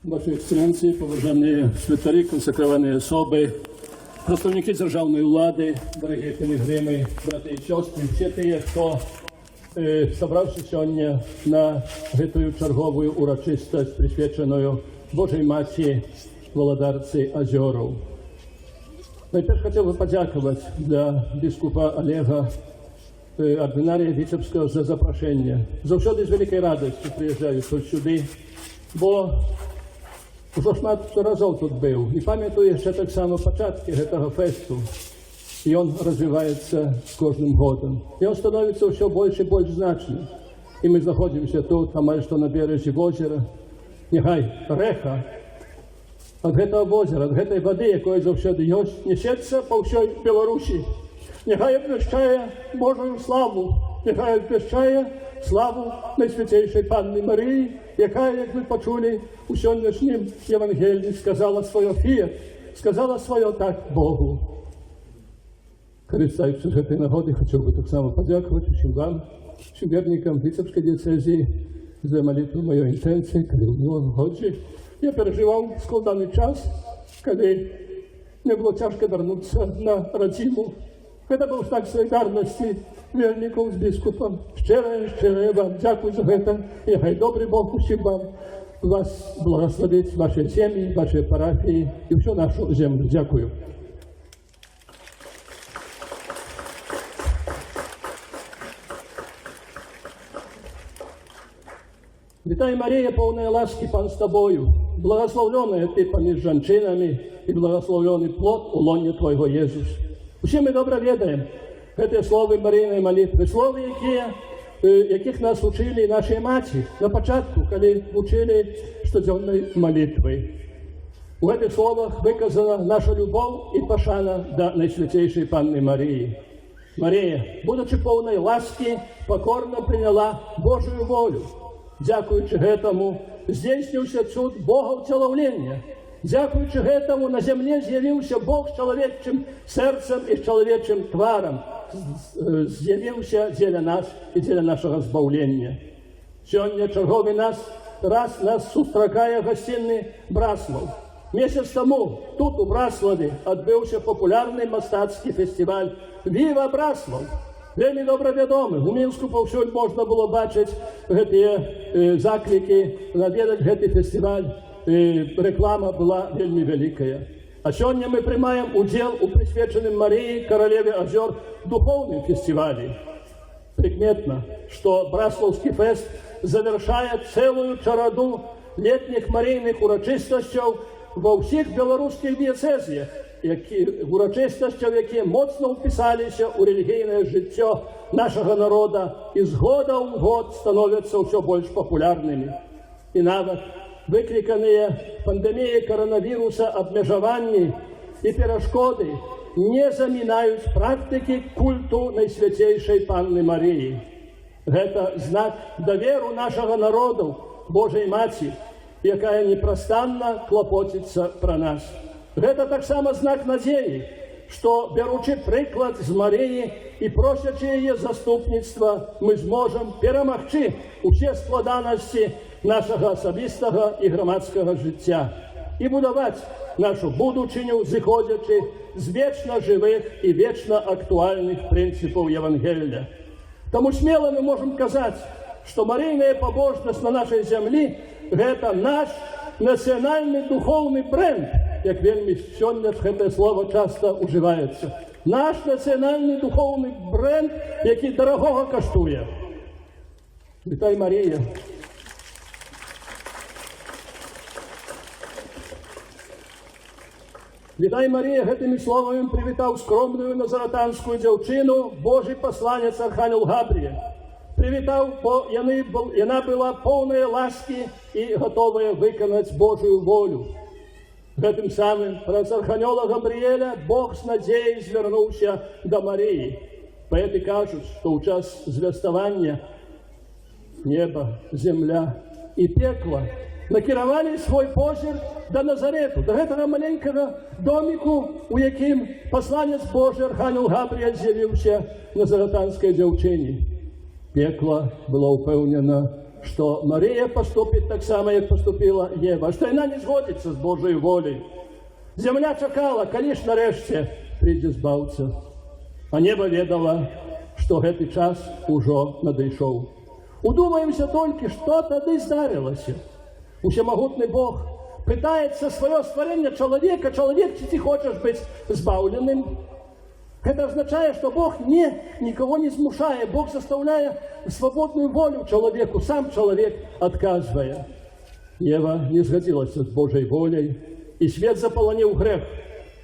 Ваші ексцеленції, поважані святарі, консекровані особи, представники державної влади, дорогі пілігрими, брати і сестри, всі ті, хто зібрався сьогодні на цю чергову урочистость, присвячену Божій Матці, Володарці Озеров. Найперше хотів би подякувати для біскупа Олега, ординарія Віцебського, за запрошення. Завжди з великою радістю приїжджаю тут сюди, бо уже шмат разів тут був. І пам'ятаю ще так само початки цього фесту. І він розвивається з кожним годом. І він становиться все більше і більш значним. І ми знаходимося тут, а майже що на березі озера. Нехай река від цього озера, від цієї води, якої завжди є, несеться по всій Білорусі. Нехай обвіщає Божою славу, нехай обвіщає славу Найсвятейшої Панни Марії, яка, як ви почули у сьогоднішньому Євангелії, сказала своє «фіат», сказала своє «так» Богу. Користуючись з цієї нагоди, хотів би так само подякувати всім вам, всім вірникам Віцебської дієцезії за молитву моєї інтенції, коли у нього годі. Я переживав складний час, коли не було тяжко вернутися на родину. Це був знак солідарності вірників з біскупом. Щиро вам дякую за це. І хай добрий Бог усім вам вас благословить, ваші сім'ї, ваші парафії і всю нашу землю. Дякую. Вітай, Марія, повна ласки, Пан з тобою. Благословлена ти поміж жінками і благословлений плод у лоні Твого, Єсус. Усі ми добре відаємо ці слова Марійної молитви, слова, яких нас учили наші матері на початку, коли учили щоденної молитви. У цих словах виказана наша любов і пошана до Найсвятейшої Панни Марії. Марія, будучи повною ласки, покорно прийняла Божою волю. Дякуючи цьому, здійснився чуд Бога втіловлення. Дякуючи цьому, на землі з'явився Бог з чоловічим серцем і з чоловічим тваром. З'явився для нас і для нашого збавлення. Сьогодні черговий раз нас зустрічає гостинний Браслав. Місяць тому тут у Браславі відбувся популярний мистецький фестиваль «Віва Браслав». Вельми добре відомий. У Мінську повсюдь можна було бачити ці заклики, навідати цей фестиваль. Реклама була вельми велика. А сьогодні ми приймаємо уділ у присвяченому Марії, королеві Озер, духовному фестивалі. Прикметно, що Браславський фест завершає цілу череду літніх марійних урочистостей во всіх білоруських дієцезіях, урочистостей, які моцно вписалися у релігійне життя нашого народу і з года в год становляться все більш популярними. І навіть викликані пандемією коронавіруса обмежування і перешкоди не заміняють практики культу Найсвятейшої Панни Марії. Це знак довіри нашого народу Божій Матці, яка непрестанно клопотиться про нас. Це так само знак надії, що, беручи приклад з Марії і просячи її заступництва, ми зможемо перемогти усі складаності нашого особистого і громадського життя і будувати нашу будучиню, зиходячи з вічно живих і вічно актуальних принципів Євангелія. Тому сміло ми можемо казати, що Марійна побожність на нашій землі – це наш національний духовний бренд, як вельми сьогодні це слово часто уживається. Наш національний духовний бренд, який дорогого коштує. Вітай, Марія. Вітай, Марія, цими словами привітав скромну назаретанську дівчину Божий посланець Архангел Габріель. Привітав, бо вона була повною ласки і готова виконати Божою волю. Тим самим, через Архангела Габріеля, Бог з надією звернувся до Марії. Поети кажуть, що у час звестування небо, земля і пекло накерували свій позір до Назарету, до цього маленького домику, у яким посланець Божий Архангел Габріель з'явився назаретанській дівчині. Пекло було впевнено що Марія поступить так само, як поступила Єва, що вона не згодиться з Божою волею. Земля чекала, коли ж нарешті прийде збавця. А небо ведало, що гэты час ужо надійшов. Удумаємося тільки, що тоді здарилося. Усемогутний Бог питається своє створення чоловіка, чоловік, чи ти хочеш бути збавленим? Это означает, что Бог никого не змушает, Бог заставляет свободную волю человеку, сам человек отказывая. Ева не сгодилась с Божьей волей, и свет заполонил грех.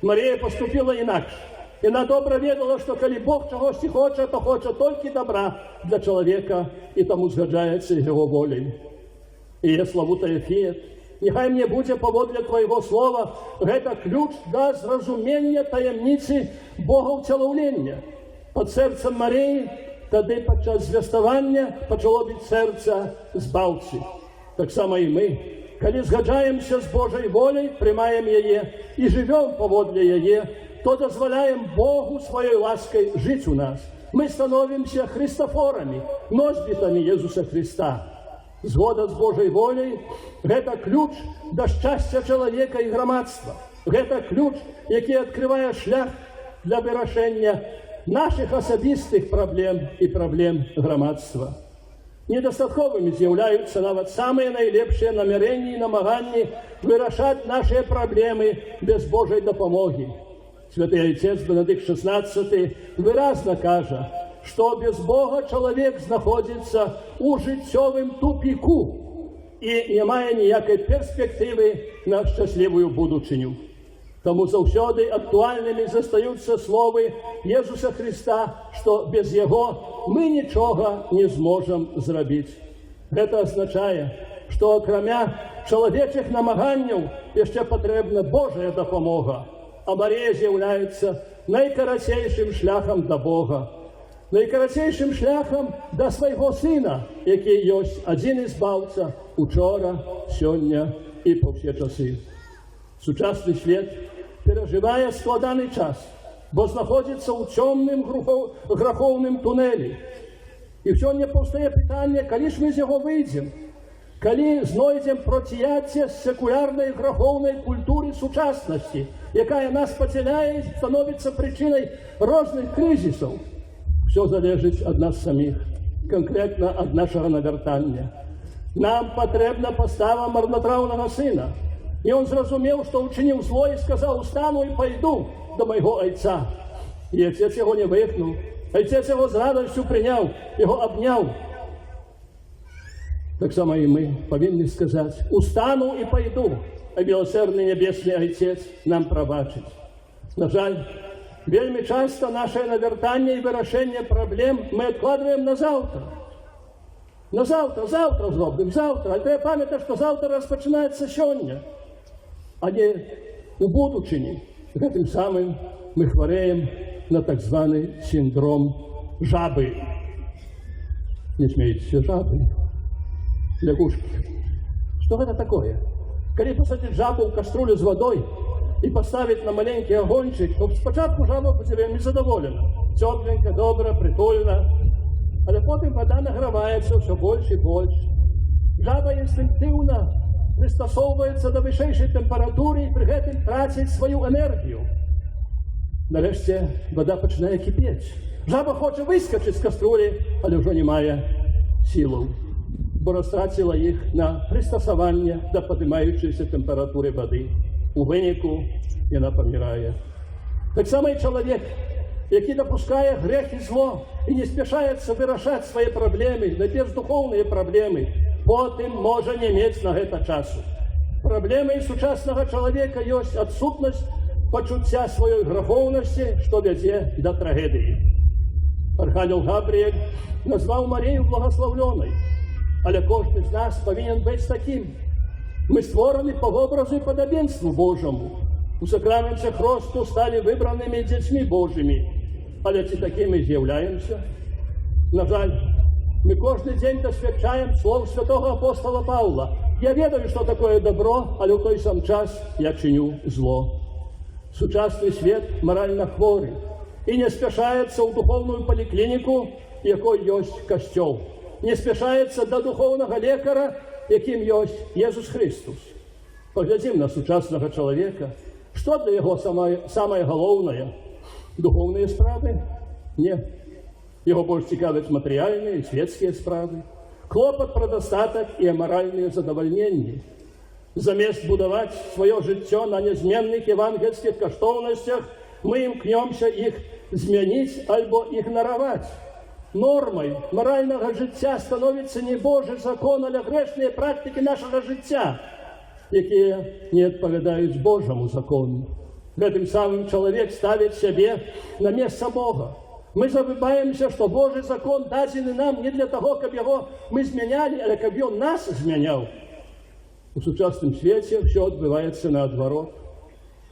Мария поступила иначе. И она добро ведала, что коли Бог чогось не хочет, то хочет только добра для человека, и тому сгоджается его волей. И я славутая фієт, нехай мне буде поводле Твоего слова, гэта ключ до зразумення таємниці Боговтіловлення. Под серцем Марії, тоді під час звествування почало бити серце збавці. Так само і ми, коли згаджаємося з Божою волею, приймаємо її і живемо поводле її, то дозволяємо Богу своєю ласкою жити у нас. Ми становимося христофорами, носьбитами Ісуса Христа. Згода з Божою волею – гэта ключ до щастя чоловіка і громадства. Гэта ключ, який відкриває шлях для вирішення наших особистих проблем і проблем громадства. Недостатковими з'являються навіть самі найлепші намірення і намагання вирішати наші проблеми без Божої допомоги. Святий Отець Бенедикт XVI виразно каже, что без Бога человек знаходится у життєвому тупику і не має ніякої перспективи на щасливу будучиню. Тому завжди актуальними застаються слови Ісуса Христа, що без Його ми нічого не зможемо зробити. Це означає, що окрім чоловічих намаганнів ще потрібна Божа допомога, а Марія з'являється найкоротшим шляхом до Бога. Найкоротшим шляхом до свого сина, який є один із збавця учора, сьогодні і по всі часи. Сучасний світ переживає складаний час, бо знаходиться у темному гріховному тунелі. І сьогодні повстає питання, коли ж ми з його вийдемо? Коли знайдемо протияття секулярної гріховної культури сучасності, яка нас поціляє і становиться причиною різних кризисів? Все залежить від нас самих, конкретно від нашого навертання. Нам потрібна постава марнотравного сина. І він зрозумів, що вчинив зло і сказав: «Устану і пойду до моєго отця». І отець його не викнув. Отець його з радістю прийняв, його обняв. Так само і ми повинні сказати: «Устану і пойду», а милосердний небесний Отець нам пробачить. На жаль, вельми часто наше навертання і вирішення проблем ми відкладаємо на завтра. На завтра зробимо, завтра. А треба пам'ятати, що завтра розпочинається сьогодні, а не у будучині. Тим самим ми хворіємо на так званий синдром жаби. Не смейтесь, жаби. Лягушки. Что это такое? Коли посадить жабу в каструлю з водою і поставить на маленький огончик, то спочатку жаба буде незадоволена. Тепленька, добра, притульна. Але потім вода нагрівається все більше і більше. Жаба інстинктивно пристосовується до вищої температури і при цьому тратить свою енергію. Нарешті вода починає кипіти. Жаба хоче вискочити з каструлі, але вже не має сил, бо розтратила їх на пристосування до піднімаючої температури води. У виніку вона помирає. Так само і чоловік, який допускає грех і зло і не спішається вирішати свої проблеми, найперш духовні проблеми, потім може не мати на це часу. Проблемою сучасного чоловіка є відсутність почуття своєї гріховності, що веде до трагедії. Архангел Габріель назвав Марію благословленою, але кожен з нас повинен бути таким. Ми створені по образу і подобенству Божому. У сакраментах росту стали вибраними дітьми Божими, але чи такими з'являємося? На жаль, ми кожен день досвідчаємо слов святого апостола Павла. Я ведаю, що таке добро, але в той сам час я чиню зло. Сучасний світ морально хворий і не спішається у духовну поліклініку, якою є костьол. не спяшаецца да духоўнага лекара, якім ёсць Езус Христус. Паглядзім на сучаснага чалавека. Што для яго самае галоўнае? Духоўныя справы? Не. Яго больш цікавяць матэрыяльныя і светскія справы. Клопат пра дастатак і амаральныя задавальненні. Замест будаваць сваё жыццё на нязменных евангельскіх каштоўнасцях, мы імкнёмся іх змяніць альбо ігнараваць. Нормай маральнага жыцця становіцца не Божы закон, але грэшныя практыкі нашага жыцця, якія не адпавядаюць Божаму закону. Гэтым самым чалавек ставіць сябе на месца Бога. Мы забываемся, што Божы закон дадзены нам не для таго, каб яго мы змянялі, але каб ён нас змяняў. У сучасным свеце ўсё адбываецца наадварот.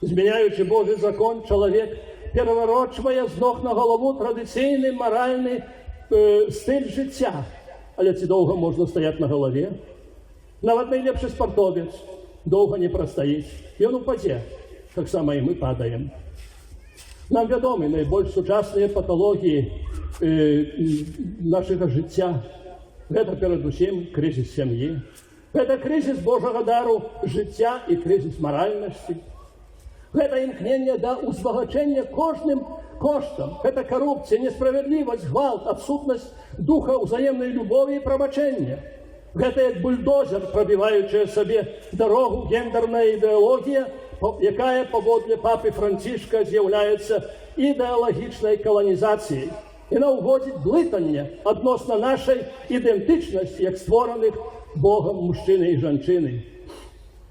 Змяняючы Божы закон, чалавек пераварочвае з ног на галаву традыцыйны маральны стыль жыцця. Але ці доўга можна стаяць на галаве? Нават найлепшы спартовец доўга не прастаіць. Ён упадзе, таксама і мы падаем. Нам вядомы найбольш сучасныя паталогіі нашага жыцця. Гэта перадусім крызіс сям'і. Гэта крызіс Божага дару жыцця і крызіс маральнасці. Гэта імкненне да ўзбагачэння кожным коштам. Гэта карупцыя, несправядлівасць, гвалт, адсутнасць духа ўзаемнай любові і прабачэння. Гэта як бульдозер, прабіваючая сабе дарогу гендерная ідэалогія, якая паводле папы Францішка з'яўляецца ідэалагічнай каланізацыяй. Яна ўводзіць блытанне адносна нашай ідэнтычнасці, як створаных Богам мужчыны і жанчыны.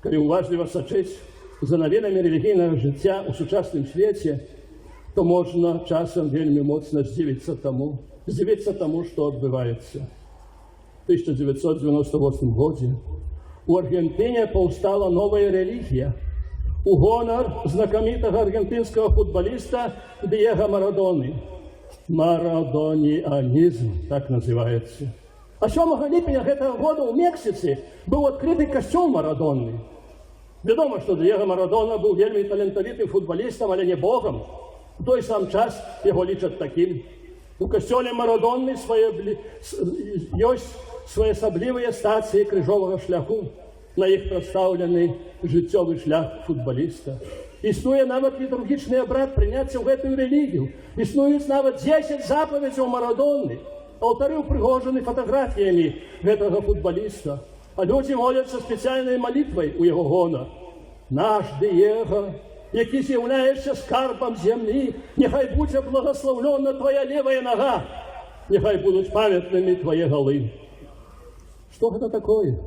Калі уважліва сачыць за навінамі рэлігійнага жыцця ў сучасным свеце, то можна часам вельмі моцна здзівіцца таму, што адбываецца. В 1998 годзе у Аргентыне паўстала новая рэлігія у гонар знакамітага аргентынскага футбаліста Диего Марадоны. Марадоніанізм, так называецца. А 7 ліпеня гэтага года ў Мексіцы быў адкрыты касцёл Марадоны. Вядома, што Диего Марадона быў вельмі талентавітым футбалістам, але не богам. У той сам час яго лічаць такім. У касцёле Марадоны ёсць своеасаблівыя стацыі крыжовага шляху. На іх прадстаўлены жыццёвы шлях футбаліста. Існуе нават літургічны абрад прыняцця ў гэтую рэлігію. Існуюць нават 10 запаведзяў Марадоны. Алтары ўпрыгожаны фатаграфіямі гэтага футбаліста. А людзі моляцца спецыяльнай малітвай у яго гонар. Наш Диего, які з'яўляешся скарбам зямлі, няхай будзе благаслаўлёна твоя левая нага, няхай будуць памятнымі твае галы. Што гэта такое?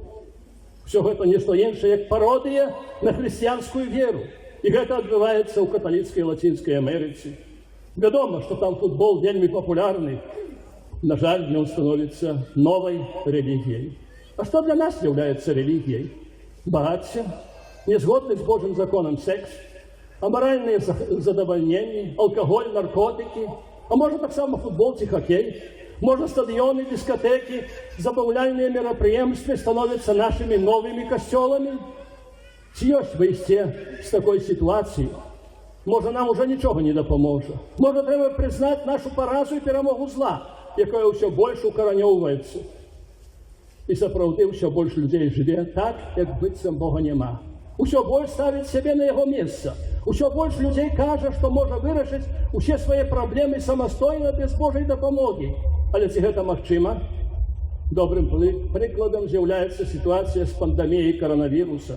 Все гэта не што іншае, як пародыя на хрысціянскую веру. І гэта адбываецца ў каталіцкай Лацінскай Амерыцы. Вядома, што там футбол вельмі папулярны. На жаль, ён становіцца новай рэлігіяй. А што для нас з'яўляецца рэлігіяй? Багацце, незгодны з Божым законам секс, амаральныя задавальненні, алкаголь, наркотыкі, а можа таксама футбол ці хакей. Можа стадыёны, дыскатэкі, забаўляльныя мерапрыемствы становяцца нашымі новымі касцёламі? Ці ёсць выйсце з такой сітуацыі? Можа, нам ужо нічога не дапаможа. Можа, трэба прызнаць нашу паразу і перамогу зла, якое ўсё больш укаранёўваецца. І сапраўды ўсё больш людзей жыве так, як быццам Бога няма. Усё больш ставіць сябе на яго месца. Усё больш людзей кажа, што можа вырашыць усе свае праблемы самастойна без Божай дапамогі. Але ці гэта магчыма? Добрым прыкладам з'яўляецца сітуацыя з пандэміяй каранавіруса.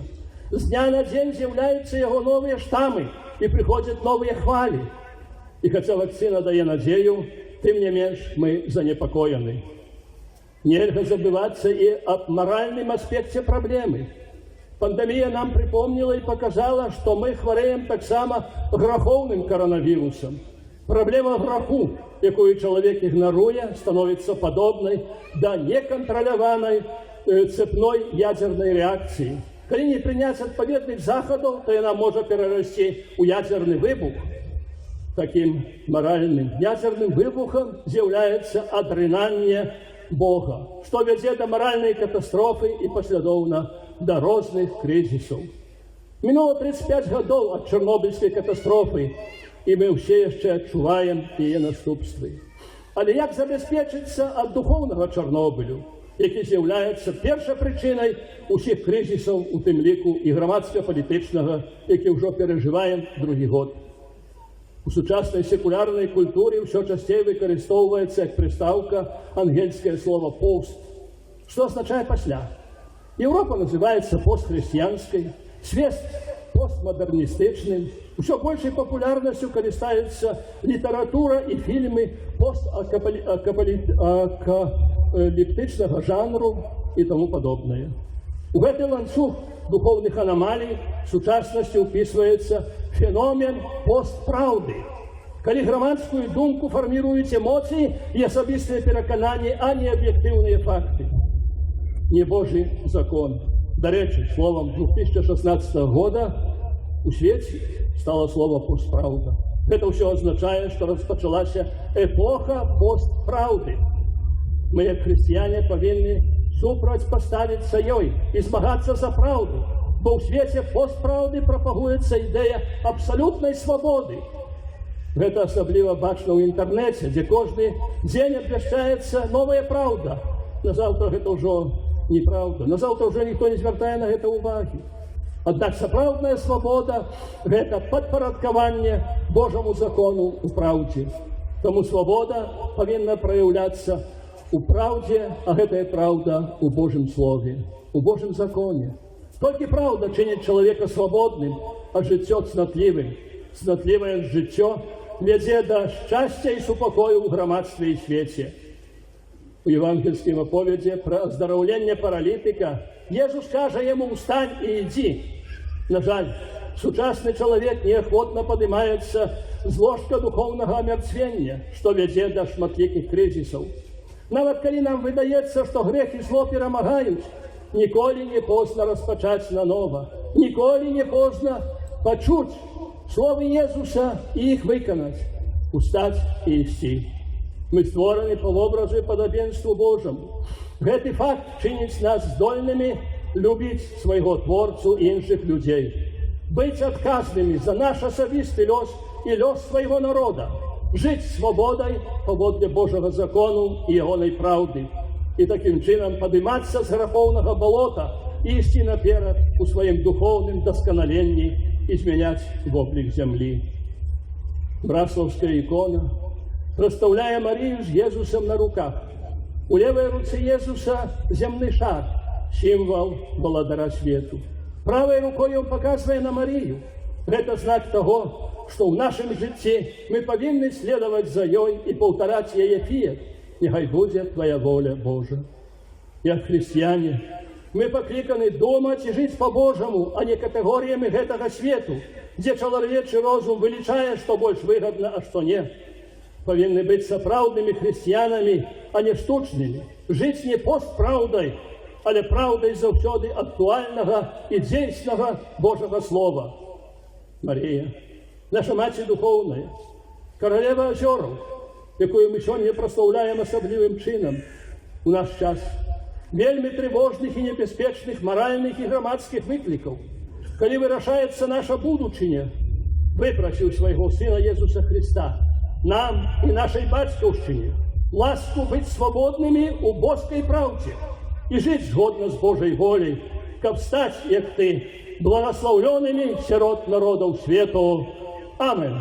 З дня на дзень з'яўляюцца яго новыя штамы і прыходзяць новыя хвалі. І хаця вакцына дае надзею, тым не менш мы занепакоены. Нельга забывацца і аб маральным аспекце праблемы. Пандэмія нам прыпомніла і паказала, што мы хварэем таксама грахоўным каранавірусам. Праблема граху, якую чалавек ігнаруе, становіцца падобнай да некантраляванай цепной ядзернай рэакцыі. Калі не прыняць адпаведных захадаў, то яна можа перарасці ў ядзерны выбух. Такім маральным ядзерным выбухам з'яўляецца адрынанне Бога, што вядзе да маральнай катастрофы і паслядоўна да розных крызісаў. Мінула 35 гадоў ад чарнобыльскай катастрофы, і мы ўсе яшчэ адчуваем яе наступствы. Але як забезпечитися від духовного Чорнобилю, який з'являється першопричиною усіх кризисів, у тим ліку і громадсько-політичного, який вже переживаємо другий год. У сучасній секулярній культурі все частіше використовується як приставка ангельське слово «пост», що означає «після». Європа називається постхристиянською, світ постмодерністичним. Все більшою популярністю користуються література і фільми постапокаліптичного жанру і тому подобне. У цей ланцюг духовних аномалій в сучасності вписується феномен постправди, коли громадську думку формують емоції і особисте переконання, а не об'єктивні факти. Не Божий закон. До речі, словом 2016 года у світі стало слово «постправда». Це все означає, що розпочалася епоха постправди. Ми, як християни, повинні супротипоставитися їй і змагатися за правду, бо у світі постправди пропагується ідея абсолютної свободи. Це особливо бачно в інтернеті, де кожен день обіцяється нова правда. На завтра це вже неправда. На завтра вже ніхто не звертає на це уваги. Однак сапраўдная свобода – гэта падпарадкаванне Божаму закону у правде. Тому свобода повинна проявляться у правде, а гэтая правда у Божьем Слове, у Божьем законе. Только правда чинит человека свободным, а життя цнотливым. Цнотливое життя веде до щастя і супокою в громадстві і світі. У євангельській оповіді про оздоровлення паралітика Єсус каже йому: «Встань і йди». На жаль, сучасний чоловік неохотно підіймається з ложка духовного омертвення, що веде до шматликих кризисів. Навіть коли нам видається, що грех і зло перемагають, ніколи не поздно розпочати наново, ніколи не поздно почути Слово Єсуса і їх виконати, устати і йти. Ми створені по образу і подобенству Божому. Цей факт чинить нас здольними любити свого Творцю і інших людей, бути відказними за наш особистий лос і лос свого народу, жити свободою поводле Божого закону і його правди, і таким чином підійматися з гріховного болота і йти наперед у своєму духовному досконаленні і зміняти в облик землі. Браславська ікона проставляє Марію з Єсусом на руках. У левой руці Єсуса земний шар, символ володаря світу. Правою рукою він показує на Марію. Це знак того, що в нашому житті ми повинні слідувати за нею і повторяти її фієт. Нехай буде Твоя воля, Божа. Як християни, ми покликані думати і жити по-божому, а не категоріями цього світу, де чоловічий розум вилічає, що більш вигідно, а що ні. Повинні бути справжніми християнами, а не штучними. Жити не постправдою, але правдою завжди актуального і дійсного Божого Слова. Марія, наша Мати Духовна, королева озерів, яку ми сьогодні прославляємо особливим чином у наш час, вельми тривожних і небезпечних моральних і громадських викликів, коли вирішається наша будучиня, випросив свого Сина Єсуса Христа, нам і нашій батьківщині ласку бути свободними у Божій правді і жити згодно з Божою волею, щоб стати, як ти, благословленими серед народів світу. Амінь.